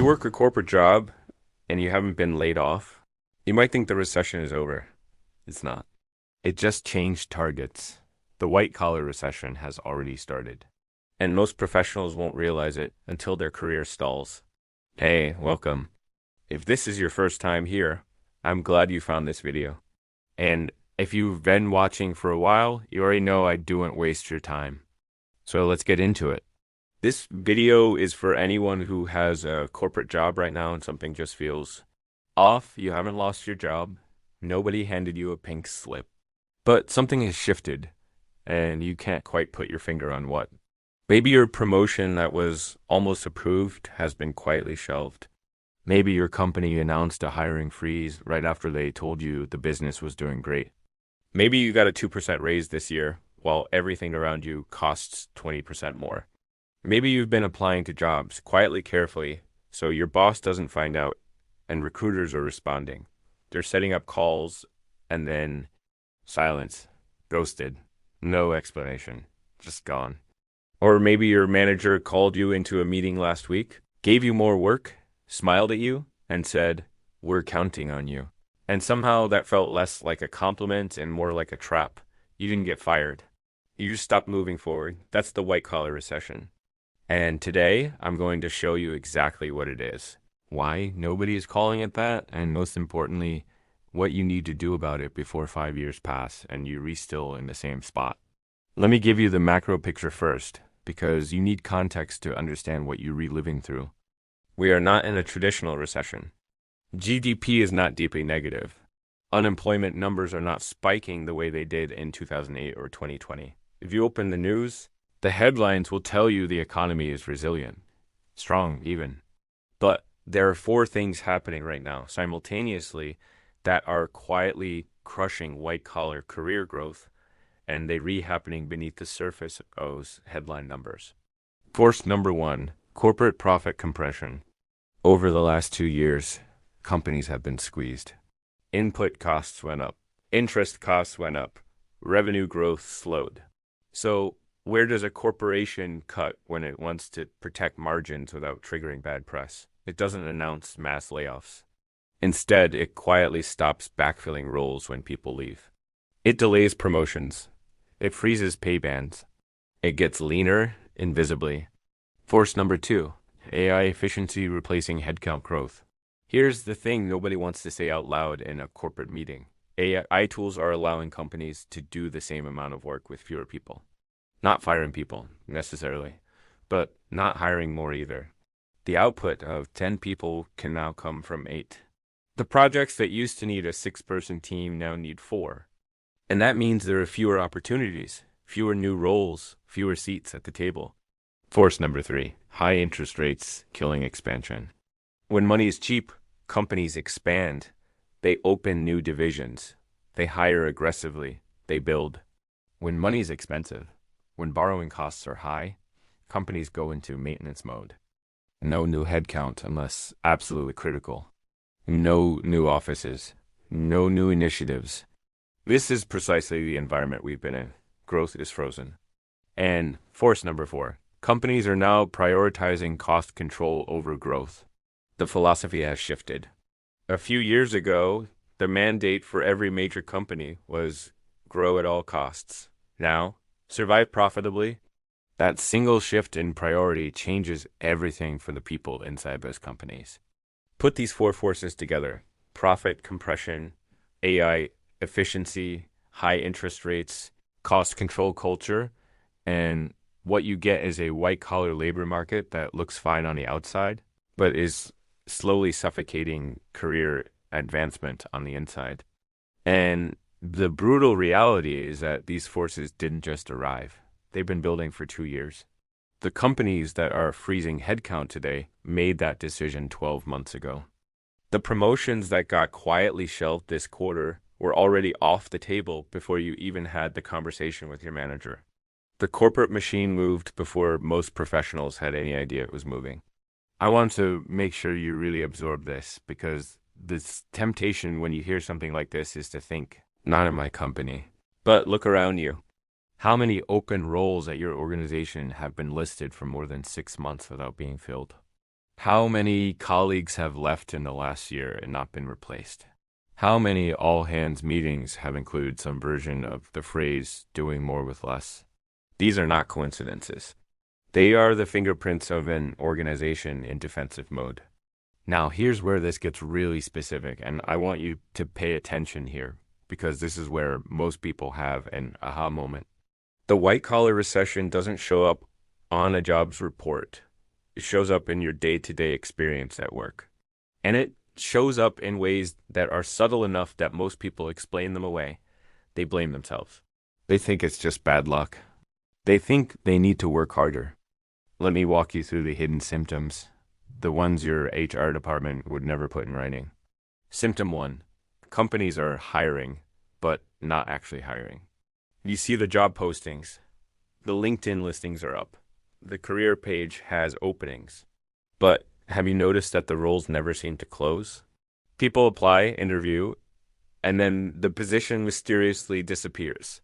you work a corporate job and you haven't been laid off, you might think the recession is over. It's not. It just changed targets. The white-collar recession has already started. And most professionals won't realize it until their career stalls. Hey, welcome. If this is your first time here, I'm glad you found this video. And if you've been watching for a while, you already know I don't waste your time. So let's get into it. This video is for anyone who has a corporate job right now and something just feels off. You haven't lost your job. Nobody handed you a pink slip. But something has shifted, and you can't quite put your finger on what. Maybe your promotion that was almost approved has been quietly shelved. Maybe your company announced a hiring freeze right after they told you the business was doing great. Maybe you got a 2% raise this year, while everything around you costs 20% more. Maybe you've been applying to jobs quietly, carefully, so your boss doesn't find out, and recruiters are responding. They're setting up calls, and then silence, ghosted, no explanation, just gone. Or maybe your manager called you into a meeting last week, gave you more work, smiled at you, and said, "We're counting on you." And somehow that felt less like a compliment and more like a trap. You didn't get fired. You just stopped moving forward. That's the white-collar recession. And today, I'm going to show you exactly what it is, why nobody is calling it that, and most importantly, what you need to do about it before 5 years pass and you're still in the same spot. Let me give you the macro picture first, because you need context to understand what you're reliving through. We are not in a traditional recession. GDP is not deeply negative. Unemployment numbers are not spiking the way they did in 2008 or 2020. If you open the news, the headlines will tell you the economy is resilient, strong even. But there are four things happening right now simultaneously that are quietly crushing white-collar career growth, and they re-happening beneath the surface of those headline numbers. Force number one, corporate profit compression. Over the last 2 years, companies have been squeezed. Input costs went up. Interest costs went up. Revenue growth slowed. So where does a corporation cut when it wants to protect margins without triggering bad press? It doesn't announce mass layoffs. Instead, it quietly stops backfilling roles when people leave. It delays promotions. It freezes pay bands. It gets leaner invisibly. Force number two, AI efficiency replacing headcount growth. Here's the thing nobody wants to say out loud in a corporate meeting. AI tools are allowing companies to do the same amount of work with fewer people. Not firing people, necessarily, but not hiring more either. The output of 10 people can now come from 8. The projects that used to need a 6-person team now need 4. And that means there are fewer opportunities, fewer new roles, fewer seats at the table. Force number 3, high interest rates killing expansion. When money is cheap, companies expand. They open new divisions. They hire aggressively. They build. When money is expensive, when borrowing costs are high, companies go into maintenance mode. No new headcount unless absolutely critical. No new offices. No new initiatives. This is precisely the environment we've been in. Growth is frozen. And force number 4, companies are now prioritizing cost control over growth. The philosophy has shifted. A few years ago, the mandate for every major company was grow at all costs. Now, survive profitably. That single shift in priority changes everything for the people inside those companies. Put these 4 forces together: profit compression, AI efficiency, high interest rates, cost control culture, and what you get is a white-collar labor market that looks fine on the outside, but is slowly suffocating career advancement on the inside. And the brutal reality is that these forces didn't just arrive. They've been building for 2 years. The companies that are freezing headcount today made that decision 12 months ago. The promotions that got quietly shelved this quarter were already off the table before you even had the conversation with your manager. The corporate machine moved before most professionals had any idea it was moving. I want to make sure you really absorb this, because this temptation when you hear something like this is to think, not in my company. But look around you. How many open roles at your organization have been listed for more than 6 months without being filled? How many colleagues have left in the last year and not been replaced? How many all-hands meetings have included some version of the phrase doing more with less? These are not coincidences. They are the fingerprints of an organization in defensive mode. Now, here's where this gets really specific, and I want you to pay attention here because this is where most people have an aha moment. The white-collar recession doesn't show up on a jobs report. It shows up in your day-to-day experience at work. And it shows up in ways that are subtle enough that most people explain them away. They blame themselves. They think it's just bad luck. They think they need to work harder. Let me walk you through the hidden symptoms, the ones your HR department would never put in writing. Symptom 1, companies are hiring, but not actually hiring. You see the job postings. The LinkedIn listings are up. The career page has openings. But have you noticed that the roles never seem to close? People apply, interview, and then the position mysteriously disappears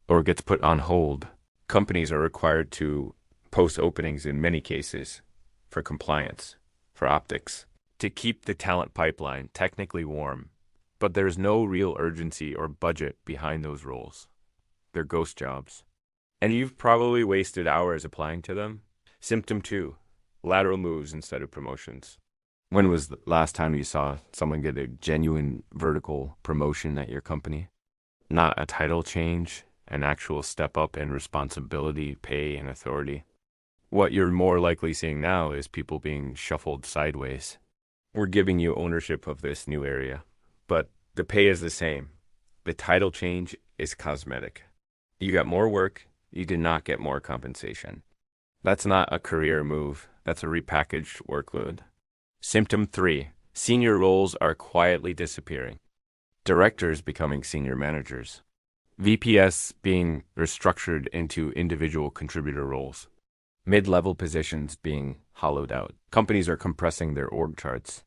or gets put on hold. Companies are required to post openings in many cases for compliance, for optics, to keep the talent pipeline technically warm. But there's no real urgency or budget behind those roles. They're ghost jobs. And you've probably wasted hours applying to them. Symptom 2, lateral moves instead of promotions. When was the last time you saw someone get a genuine vertical promotion at your company? Not a title change, an actual step up in responsibility, pay, and authority. What you're more likely seeing now is people being shuffled sideways. We're giving you ownership of this new area, but the pay is the same. The title change is cosmetic. You got more work, you did not get more compensation. That's not a career move, that's a repackaged workload. Symptom 3, senior roles are quietly disappearing. Directors becoming senior managers. VPS being restructured into individual contributor roles. Mid-level positions being hollowed out. Companies are compressing their org charts.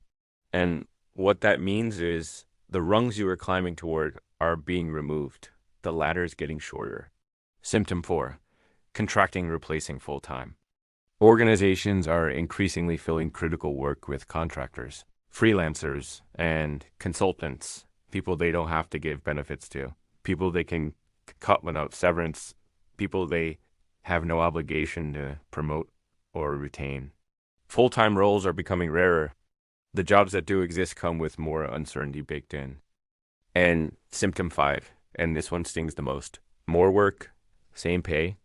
And what that means is the rungs you were climbing toward are being removed. The ladder is getting shorter. Symptom 4, contracting replacing full-time. Organizations are increasingly filling critical work with contractors, freelancers, and consultants, people they don't have to give benefits to, people they can cut without severance, people they have no obligation to promote or retain. Full-time roles are becoming rarer. The jobs that do exist come with more uncertainty baked in. And symptom 5, and this one stings the most, more work, same pay.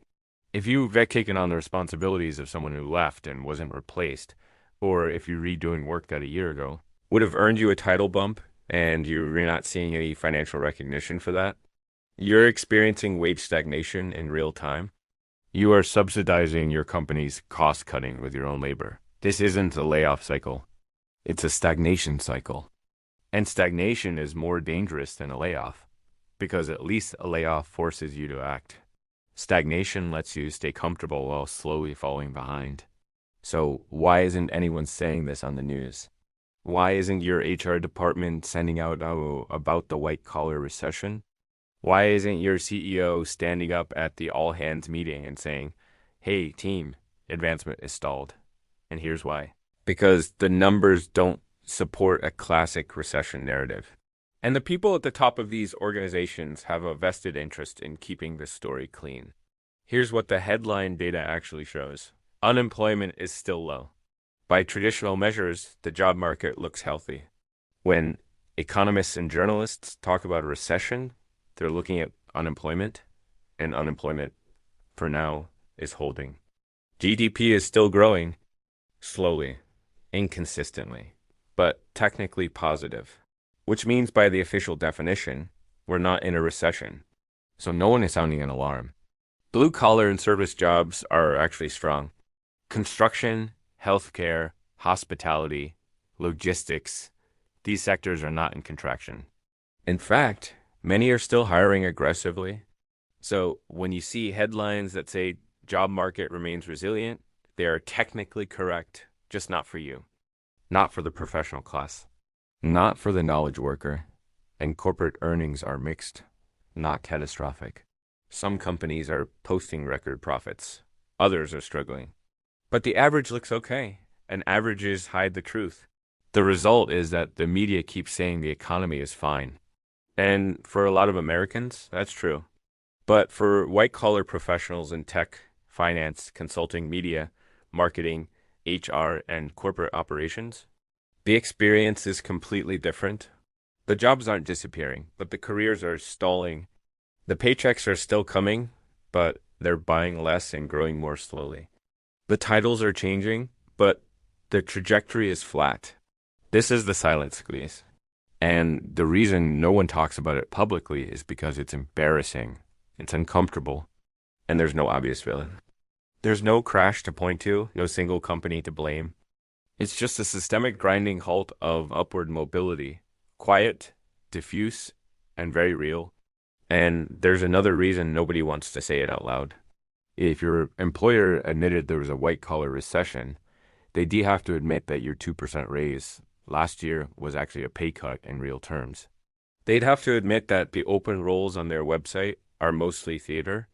If you've taken on the responsibilities of someone who left and wasn't replaced, or if you're redoing work that a year ago would have earned you a title bump and you're not seeing any financial recognition for that, you're experiencing wage stagnation in real time. You are subsidizing your company's cost cutting with your own labor. This isn't a layoff cycle. It's a stagnation cycle. And stagnation is more dangerous than a layoff because at least a layoff forces you to act. Stagnation lets you stay comfortable while slowly falling behind. So why isn't anyone saying this on the news? Why isn't your HR department sending out about the white-collar recession? Why isn't your CEO standing up at the all-hands meeting and saying, hey, team, advancement is stalled? And here's why. Because the numbers don't support a classic recession narrative. And the people at the top of these organizations have a vested interest in keeping this story clean. Here's what the headline data actually shows. Unemployment is still low. By traditional measures, the job market looks healthy. When economists and journalists talk about a recession, they're looking at unemployment, and unemployment, for now, is holding. GDP is still growing, slowly, inconsistently, but technically positive. Which means by the official definition, we're not in a recession. So no one is sounding an alarm. Blue-collar and service jobs are actually strong. Construction, healthcare, hospitality, logistics, these sectors are not in contraction. In fact, many are still hiring aggressively. So when you see headlines that say job market remains resilient, they are technically correct, just not for you. Not for the professional class. Not for the knowledge worker, and corporate earnings are mixed, not catastrophic. Some companies are posting record profits, others are struggling. But the average looks okay. and averages hide the truth. The result is that the media keeps saying the economy is fine. And for a lot of Americans, that's true. But for white collar professionals in tech, finance, consulting, media, marketing, HR, and corporate operations, the experience is completely different. The jobs aren't disappearing, but the careers are stalling. The paychecks are still coming, but they're buying less and growing more slowly. The titles are changing, but the trajectory is flat. This is the silent squeeze. And the reason no one talks about it publicly is because it's embarrassing, it's uncomfortable, and there's no obvious villain. There's no crash to point to, no single company to blame. It's just a systemic grinding halt of upward mobility, quiet, diffuse, and very real. And there's another reason nobody wants to say it out loud. If your employer admitted there was a white-collar recession, they'd have to admit that your 2% raise last year was actually a pay cut in real terms. They'd have to admit that the open roles on their website are mostly theater.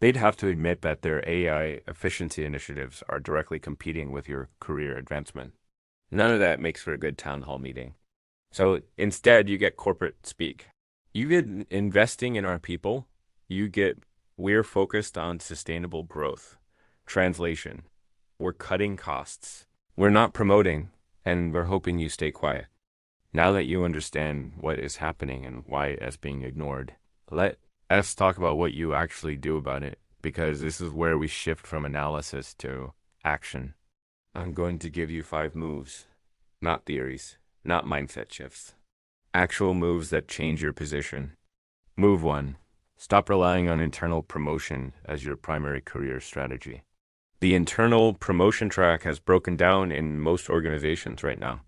They'd have to admit that their AI efficiency initiatives are directly competing with your career advancement. None of that makes for a good town hall meeting. So instead, you get corporate speak. You get investing in our people. You get we're focused on sustainable growth. Translation. We're cutting costs. We're not promoting, and we're hoping you stay quiet. Now that you understand what is happening and why it's being ignored, let us talk about what you actually do about it, because this is where we shift from analysis to action. I'm going to give you 5 moves, not theories, not mindset shifts. Actual moves that change your position. Move 1. Stop relying on internal promotion as your primary career strategy. The internal promotion track has broken down in most organizations right now.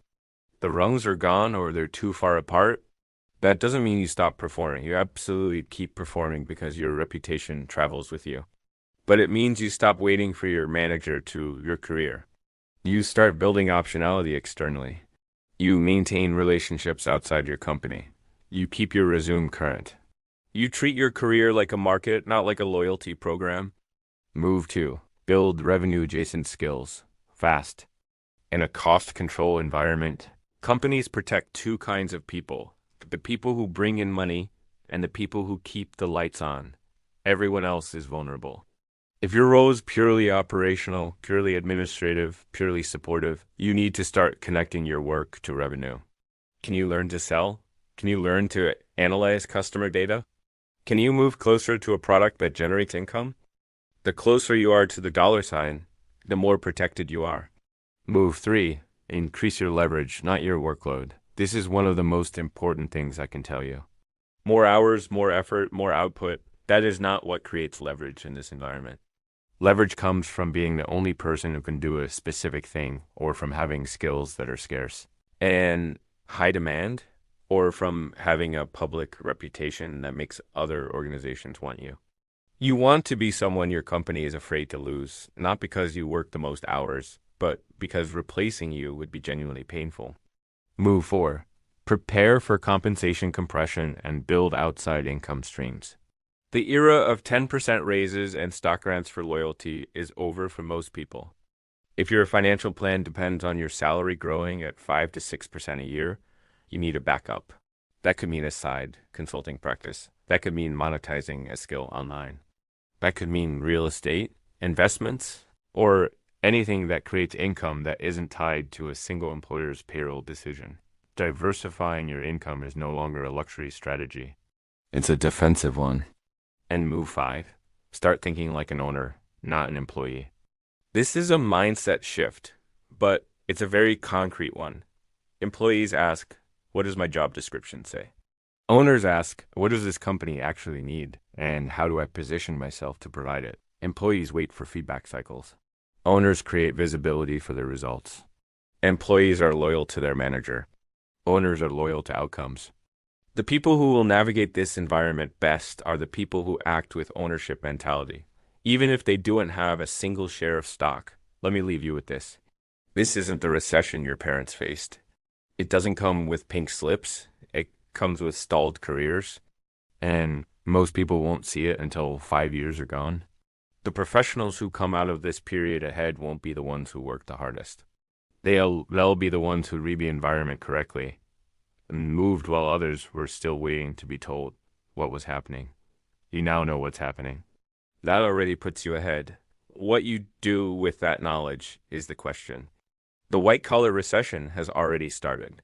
The rungs are gone or they're too far apart. That doesn't mean you stop performing. You absolutely keep performing because your reputation travels with you. But it means you stop waiting for your manager to your career. You start building optionality externally. You maintain relationships outside your company. You keep your resume current. You treat your career like a market, not like a loyalty program. Move 2. Build revenue-adjacent skills, fast. In a cost-control environment, companies protect 2 kinds of people. The people who bring in money and the people who keep the lights on. Everyone else is vulnerable. If your role is purely operational, purely administrative, purely supportive, you need to start connecting your work to revenue. Can you learn to sell? Can you learn to analyze customer data? Can you move closer to a product that generates income? The closer you are to the dollar sign, the more protected you are. Move 3. Increase your leverage, not your workload. This is one of the most important things I can tell you. More hours, more effort, more output. That is not what creates leverage in this environment. Leverage comes from being the only person who can do a specific thing, or from having skills that are scarce and high demand, or from having a public reputation that makes other organizations want you. You want to be someone your company is afraid to lose, not because you work the most hours, but because replacing you would be genuinely painful. Move 4. Prepare for compensation compression and build outside income streams. The era of 10% raises and stock grants for loyalty is over for most people. If your financial plan depends on your salary growing at 5 to 6% a year, you need a backup. That could mean a side consulting practice. That could mean monetizing a skill online. That could mean real estate, investments, or anything that creates income that isn't tied to a single employer's payroll decision. Diversifying your income is no longer a luxury strategy. It's a defensive one. And move 5. Start thinking like an owner, not an employee. This is a mindset shift, but it's a very concrete one. Employees ask, what does my job description say? Owners ask, what does this company actually need? And how do I position myself to provide it? Employees wait for feedback cycles. Owners create visibility for their results. Employees are loyal to their manager. Owners are loyal to outcomes. The people who will navigate this environment best are the people who act with ownership mentality. Even if they don't have a single share of stock, let me leave you with this. This isn't the recession your parents faced. It doesn't come with pink slips. It comes with stalled careers. And most people won't see it until 5 years are gone. The professionals who come out of this period ahead won't be the ones who work the hardest. They'll be the ones who read the environment correctly and moved while others were still waiting to be told what was happening. You now know what's happening. That already puts you ahead. What you do with that knowledge is the question. The white collar recession has already started.